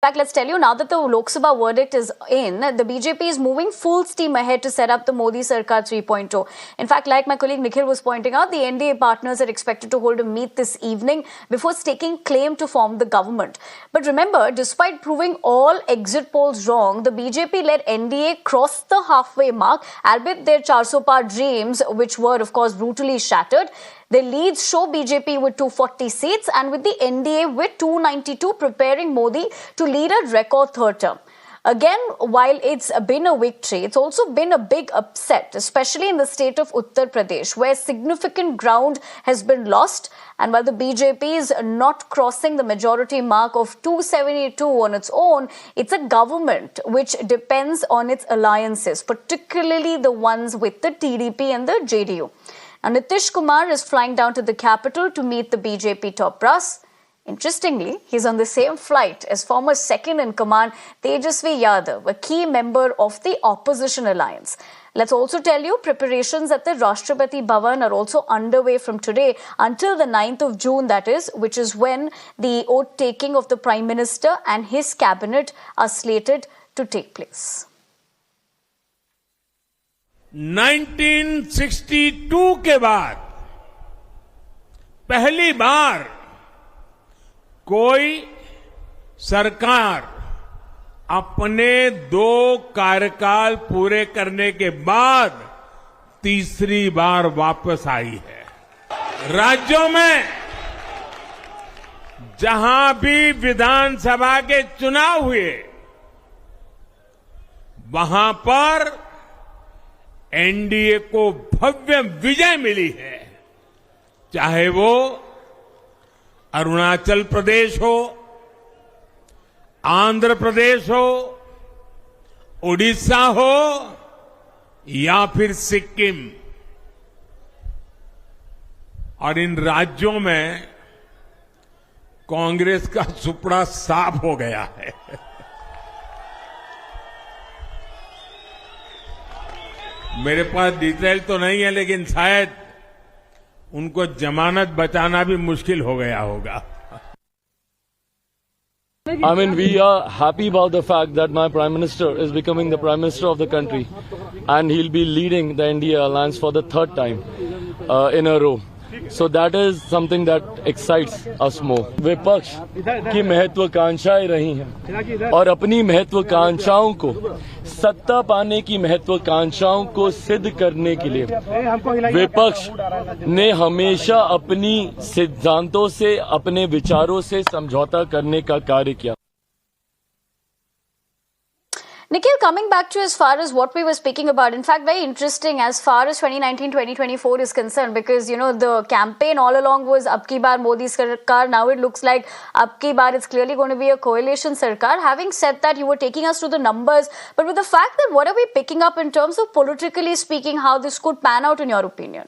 In fact, let's tell you now that the Lok Sabha verdict is in, the BJP is moving full steam ahead to set up the Modi Sarkar 3.0. In fact, like my colleague Nikhil was pointing out, the NDA partners are expected to hold a meet this evening before staking claim to form the government. But remember, despite proving all exit polls wrong, the BJP-led NDA crossed the halfway mark, albeit their 400 par dreams, which were, of course, brutally shattered. The leads show BJP with 240 seats and with the NDA with 292 preparing Modi to lead a record third term. Again, while it's been a victory, it's also been a big upset, especially in the state of Uttar Pradesh, where significant ground has been lost. And while the BJP is not crossing the majority mark of 272 on its own, it's a government which depends on its alliances, particularly the ones with the TDP and the JDU. Now, Nitish Kumar is flying down to the capital to meet the BJP top brass. Interestingly, he's on the same flight as former second-in-command Tejasvi Yadav, a key member of the opposition alliance. Let's also tell you, preparations at the Rashtrapati Bhavan are also underway from today until the 9th of June, that is, which is when the oath-taking of the Prime Minister and his cabinet are slated to take place. 1962 के बाद पहली बार कोई सरकार अपने 2 कार्यकाल पूरे करने के बाद तीसरी बार वापस आई है। राज्यों में जहां भी विधानसभा के चुनाव हुए, वहां पर एनडीए को भव्य विजय मिली है। चाहे वो अरुणाचल प्रदेश हो, आंध्र प्रदेश हो, उड़ीसा हो या फिर सिक्किम। और इन राज्यों में कांग्रेस का सुपड़ा साफ हो गया है। मेरे पास डिटेल तो नहीं है, लेकिन शायद उनको जमानत बचाना भी मुश्किल हो गया होगा। I mean, we are happy about the fact that my Prime Minister is becoming the Prime Minister of the country and he'll be leading the NDA alliance for the 3rd time in a row. So that is something that excites us more. विपक्ष की महत्वाकांक्षाएं रही हैं और अपनी महत्वाकांक्षाओं को सत्ता पाने की महत्वाकांक्षाओं को सिद्ध करने के लिए विपक्ष ने हमेशा अपनी सिद्धांतों से, अपने विचारों से समझौता करने का कार्य किया। Nikhil, coming back to as far as what we were speaking about, in fact, very interesting as far as 2019-2024 is concerned, because, you know, the campaign all along was Ab Ki Baar Modi Sarkar. Now it looks like Ab Ki Baar it's clearly going to be a coalition Sarkar. Having said that, you were taking us to the numbers, but with the fact that what are we picking up in terms of politically speaking, how this could pan out in your opinion?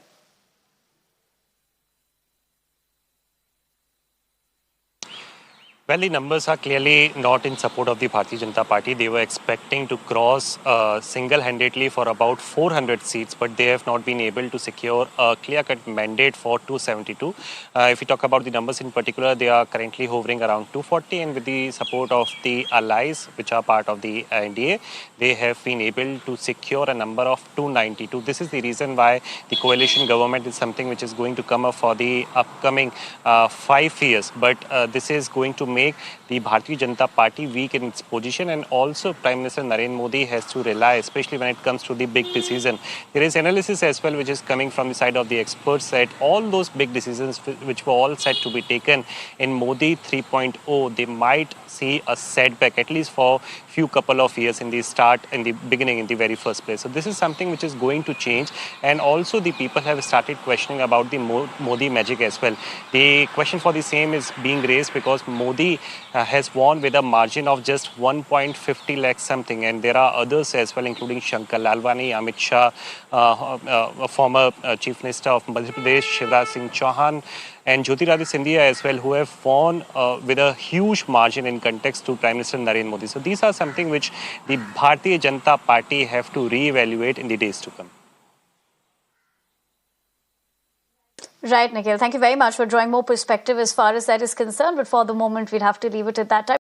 Well, the numbers are clearly not in support of the Bharatiya Janata Party. They were expecting to cross single-handedly for about 400 seats, but they have not been able to secure a clear-cut mandate for 272. If we talk about the numbers in particular, they are currently hovering around 240, and with the support of the allies, which are part of the NDA, they have been able to secure a number of 292. This is the reason why the coalition government is something which is going to come up for the upcoming 5 years. But this is going to make the Bharatiya Janata Party weak in its position, and also Prime Minister Narendra Modi has to rely, especially when it comes to the big decision. There is analysis as well which is coming from the side of the experts that all those big decisions which were all set to be taken in Modi 3.0, they might see a setback at least for few couple of years in the beginning, in the very first place. So this is something which is going to change, and also the people have started questioning about the Modi magic as well. The question for the same is being raised because Modi has won with a margin of just 1.50 lakh something, and there are others as well, including Shankar Lalwani, Amit Shah, former Chief Minister of Madhya Pradesh, Shivraj Singh Chauhan, and Jyotiradittya Scindia as well, who have won with a huge margin in context to Prime Minister Narendra Modi. So these are something which the Bharatiya Janata Party have to re-evaluate in the days to come. Right, Nikhil. Thank you very much for drawing more perspective as far as that is concerned. But for the moment, we'll have to leave it at that time.